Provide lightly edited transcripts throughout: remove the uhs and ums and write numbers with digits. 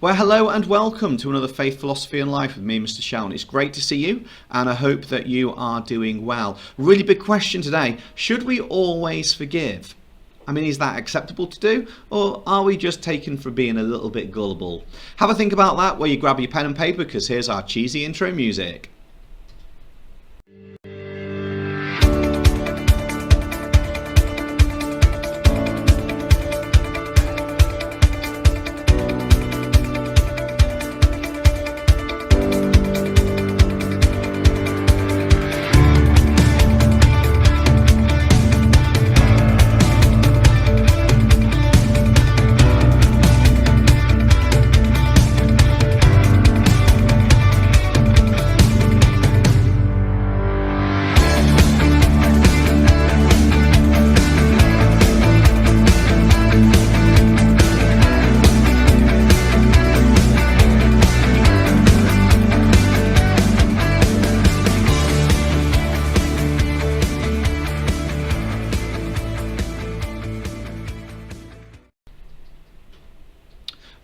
Well, hello and welcome to another Faith, Philosophy and Life with me, Mr. Shelton. It's great to see you and I hope that you are doing well. Really big question today. Should we always forgive? I mean, is that acceptable to do? Or are we just taken for being a little bit gullible? Have a think about that while you grab your pen and paper, because here's our cheesy intro music.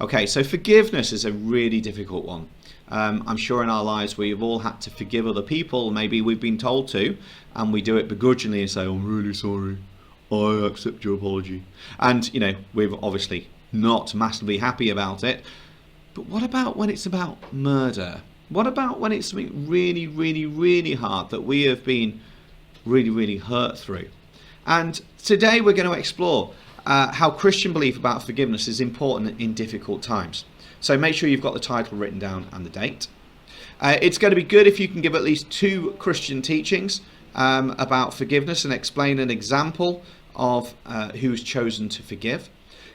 Okay, so forgiveness is a really difficult one. I'm sure in our lives we've all had to forgive other people. Maybe we've been told to, and we do it begrudgingly and say, I'm really sorry, I accept your apology. And, you know, we're obviously not massively happy about it. But what about when it's about murder? What about when it's something really, really, really hard that we have been really, really hurt through? And today we're going to explore how Christian belief about forgiveness is important in difficult times. So make sure you've got the title written down and the date. It's going to be good if you can give at least 2 Christian teachings about forgiveness and explain an example of who's chosen to forgive.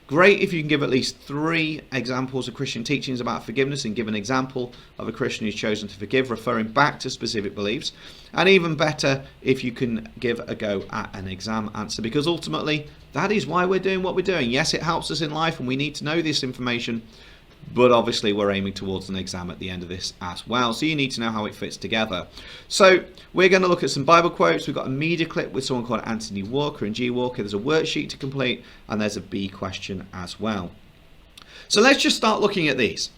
Great if you can give at least 3 examples of Christian teachings about forgiveness and give an example of a Christian who's chosen to forgive, referring back to specific beliefs. And even better if you can give a go at an exam answer, because ultimately that is why we're doing what we're doing. Yes, it helps us in life and we need to know this information, but obviously we're aiming towards an exam at the end of this as well. So you need to know how it fits together. So we're going to look at some Bible quotes. We've got a media clip with someone called Anthony Walker and G. Walker. There's a worksheet to complete and there's a B question as well. So let's just start looking at these.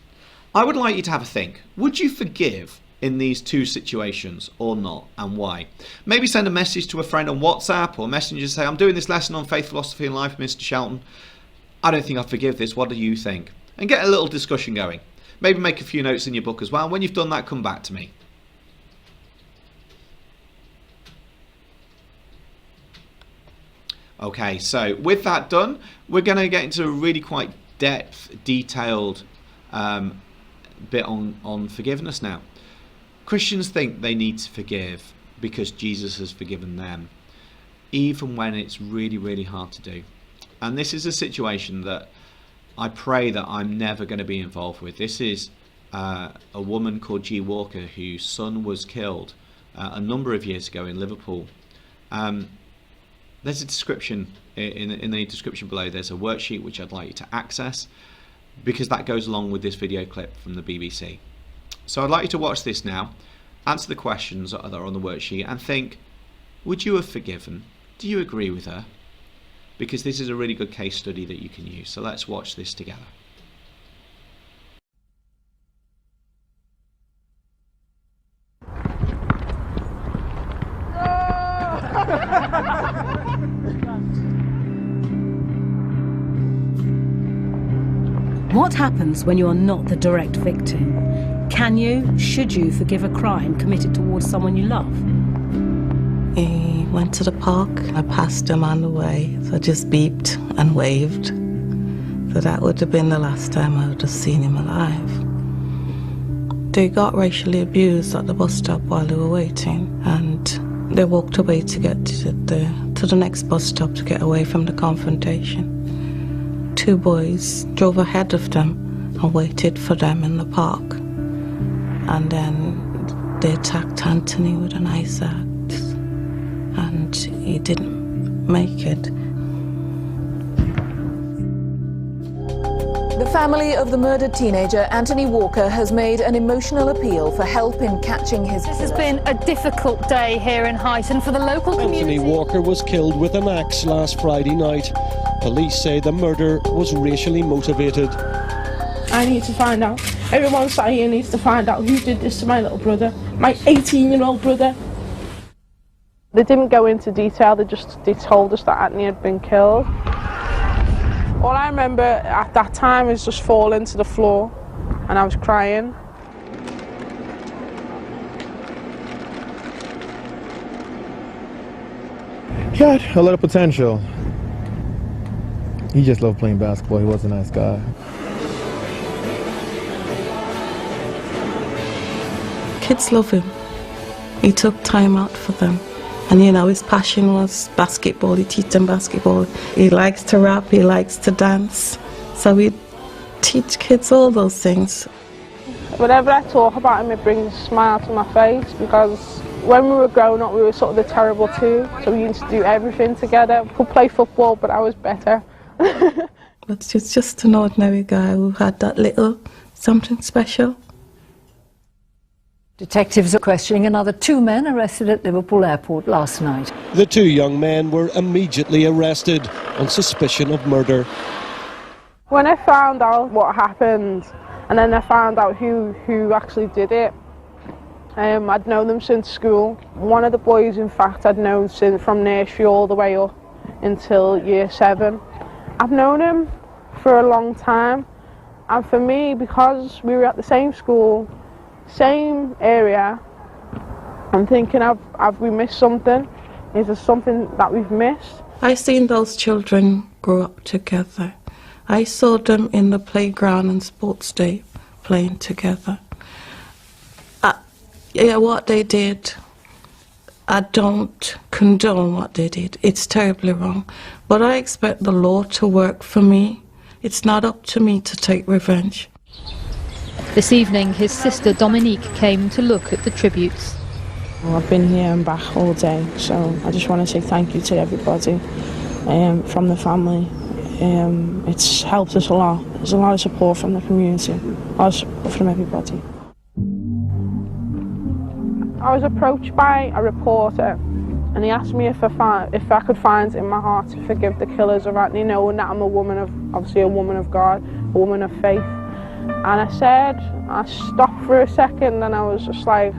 I would like you to have a think. Would you forgive in these 2 situations or not, and why? Maybe send a message to a friend on WhatsApp or Messenger, say, I'm doing this lesson on faith, philosophy and life, Mr. Shelton. I don't think I'd forgive this. What do you think? And get a little discussion going. Maybe make a few notes in your book as well. And when you've done that, come back to me. Okay, so with that done, we're going to get into a really quite detailed bit on forgiveness now. Christians think they need to forgive because Jesus has forgiven them, even when it's really, really hard to do. And this is a situation that I pray that I'm never going to be involved with. This is a woman called G. Walker whose son was killed a number of years ago in Liverpool. There's a description in the description below. There's a worksheet which I'd like you to access, because that goes along with this video clip from the BBC. So I'd like you to watch this now, answer the questions that are on the worksheet and think, would you have forgiven? Do you agree with her? Because this is a really good case study that you can use. So let's watch this together. What happens when you are not the direct victim? Can you, should you forgive a crime committed towards someone you love? He went to the park. I passed him on the way, so I just beeped and waved. So that would have been the last time I would have seen him alive. They got racially abused at the bus stop while they were waiting, and they walked away to get to the next bus stop to get away from the confrontation. 2 boys drove ahead of them and waited for them in the park. And then they attacked Anthony with an ice axe, and he didn't make it. The family of the murdered teenager, Anthony Walker, has made an emotional appeal for help in catching his killer. This has been a difficult day here in Huyton for the local community. Anthony Walker was killed with an axe last Friday night. Police say the murder was racially motivated. I need to find out. Everyone sat here needs to find out who did this to my little brother, my 18-year-old brother. They didn't go into detail, they told us that Anthony had been killed. All I remember at that time is just falling to the floor and I was crying. He had a lot of potential. He just loved playing basketball. He was a nice guy. Kids love him. He took time out for them. And you know, his passion was basketball. He teach them basketball. He likes to rap, he likes to dance. So we teach kids all those things. Whenever I talk about him, it brings a smile to my face, because when we were growing up, we were sort of the terrible two. So we used to do everything together. We could play football, but I was better. But he's just an ordinary guy who had that little something special. Detectives are questioning another 2 men arrested at Liverpool Airport last night. The 2 young men were immediately arrested on suspicion of murder. When I found out what happened, and then I found out who actually did it, I'd known them since school. One of the boys, in fact, I'd known since from nursery all the way up until year 7. I've known him for a long time, and for me, because we were at the same school, same area, I'm thinking, have we missed something? Is there something that we've missed? I seen those children grow up together. I saw them in the playground and sports day playing together. Yeah, what they did, I don't condone what they did. It's terribly wrong. But I expect the law to work for me. It's not up to me to take revenge. This evening, his sister Dominique came to look at the tributes. I've been here and back all day, so I just want to say thank you to everybody from the family. It's helped us a lot. There's a lot of support from the community, a lot of support from everybody. I was approached by a reporter, and he asked me if I could find it in my heart to forgive the killers of Anthony, knowing that I'm obviously a woman of God, a woman of faith. And I stopped for a second, and I was just like,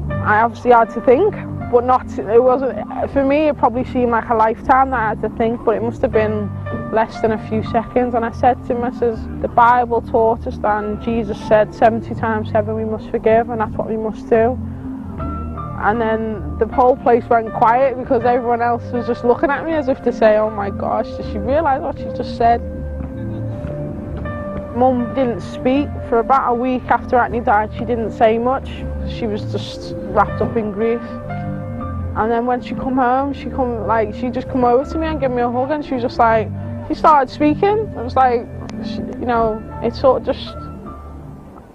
I obviously had to think, but it wasn't, for me it probably seemed like a lifetime that I had to think, but it must have been less than a few seconds. And I said to him, I says, the Bible taught us that, and Jesus said 70 times 7 we must forgive, and that's what we must do. And then the whole place went quiet, because everyone else was just looking at me as if to say, oh my gosh, did she realise what she just said? Mum didn't speak for about a week after Anthony died. She didn't say much. She was just wrapped up in grief. And then when she come home, she just come over to me and give me a hug, and she was just like, she started speaking. It was like, you know, it's sort of just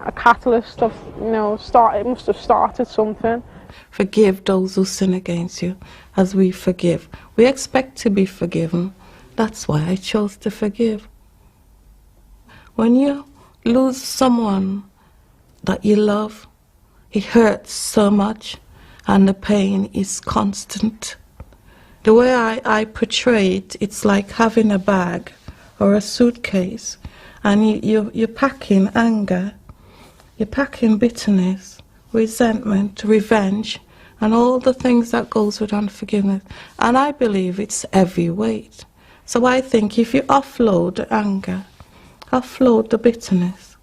a catalyst of, you know, it must have started something. Forgive those who sin against you as we forgive. We expect to be forgiven. That's why I chose to forgive. When you lose someone that you love, it hurts so much, and the pain is constant. The way I portray it, it's like having a bag or a suitcase, and you're packing anger, you're packing bitterness, resentment, revenge, and all the things that goes with unforgiveness. And I believe it's heavy weight. So I think if you offload the anger, offload the bitterness,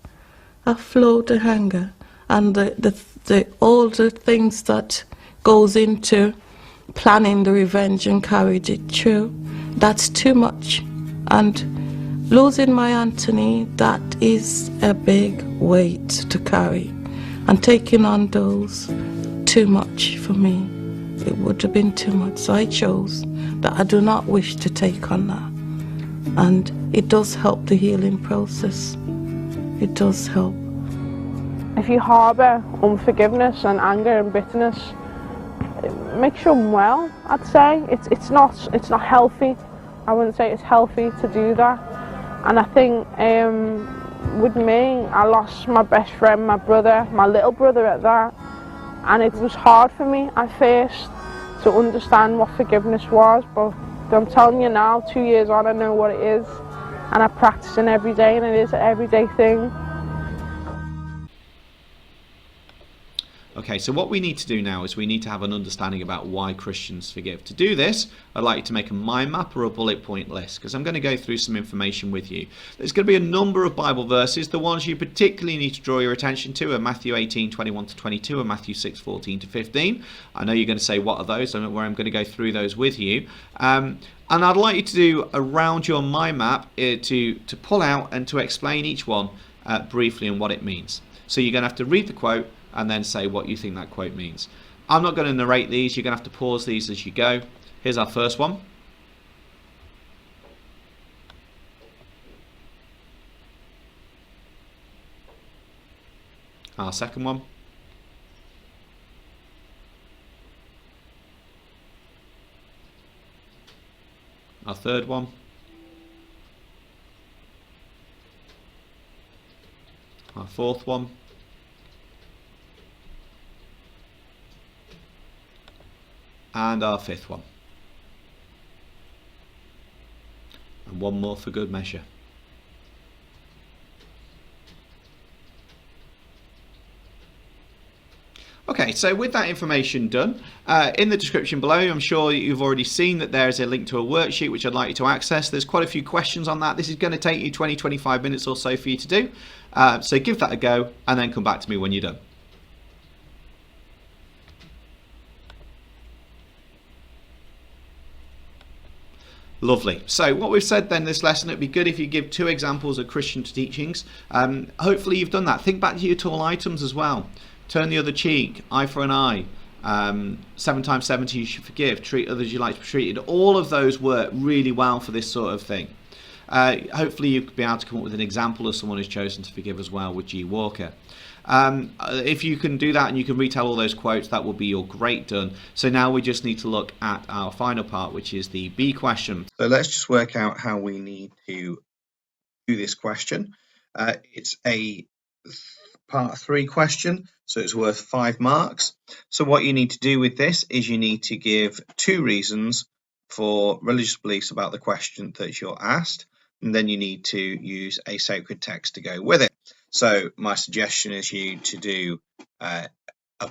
offload the anger, and all the things that goes into planning the revenge and carried it through, that's too much. And losing my Anthony, that is a big weight to carry. And taking on those, too much for me. It would have been too much. So I chose that I do not wish to take on that. And it does help the healing process. It does help. If you harbour unforgiveness and anger and bitterness, it makes you unwell, I'd say. It's not healthy. I wouldn't say it's healthy to do that. And I think with me, I lost my best friend, my brother, my little brother at that. And it was hard for me at first to understand what forgiveness was, but I'm telling you now, 2 years on, I know what it is. and I'm practicing every day, and it is an everyday thing. Okay, so what we need to do now is we need to have an understanding about why Christians forgive. To do this, I'd like you to make a mind map or a bullet point list, because I'm going to go through some information with you. There's going to be a number of Bible verses. The ones you particularly need to draw your attention to are Matthew 18:21-22 and Matthew 6:14-15. I know you're going to say, what are those? I don't know where I'm going to go through those with you. And I'd like you to do around your mind map to pull out and to explain each one briefly and what it means. So you're going to have to read the quote and then say what you think that quote means. I'm not going to narrate these. You're going to have to pause these as you go. Here's our first one. Our second one. Our third one. Our fourth one. And our fifth one. And one more for good measure. Okay, so with that information done, in the description below, I'm sure you've already seen that there is a link to a worksheet which I'd like you to access. There's quite a few questions on that. This is going to take you 20-25 minutes or so for you to do. So give that a go and then come back to me when you're done. Lovely. So what we've said then this lesson, it'd be good if you give 2 examples of Christian teachings. Hopefully you've done that. Think back to your tool items as well. Turn the other cheek, eye for an eye, 7 times 70 you should forgive, treat others you like to be treated. All of those work really well for this sort of thing. Hopefully you could be able to come up with an example of someone who's chosen to forgive as well with G. Walker. If you can do that and you can retell all those quotes, that will be your great done. So now we just need to look at our final part, which is the B question. So let's just work out how we need to do this question. It's a part 3 question, so it's worth 5 marks. So what you need to do with this is you need to give 2 reasons for religious beliefs about the question that you're asked, and then you need to use a sacred text to go with it. So my suggestion is you to do a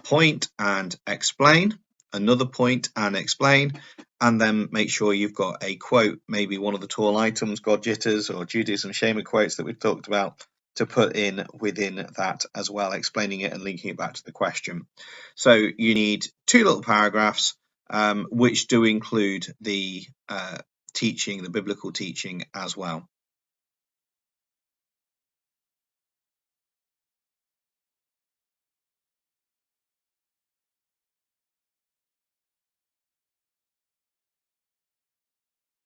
point and explain, another point and explain, and then make sure you've got a quote, maybe one of the tool items, God jitters or Judaism shaman quotes that we've talked about, to put in within that as well, explaining it and linking it back to the question. So you need 2 little paragraphs which do include the teaching, the biblical teaching as well.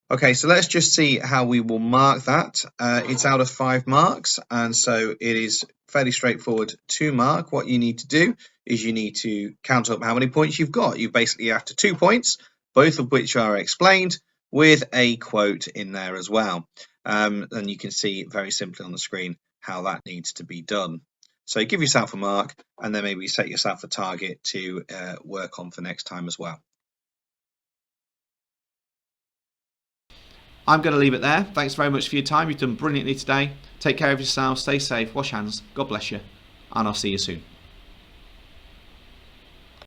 Okay, so let's just see how we will mark that. It's out of 5 marks, and so it is fairly straightforward to mark. What you need to do is you need to count up how many points you've got. You basically have 2 points, both of which are explained, with a quote in there as well. And you can see very simply on the screen how that needs to be done. So give yourself a mark, and then maybe set yourself a target to work on for next time as well. I'm going to leave it there. Thanks very much for your time. You've done brilliantly today. Take care of yourself. Stay safe. Wash hands. God bless you. And I'll see you soon.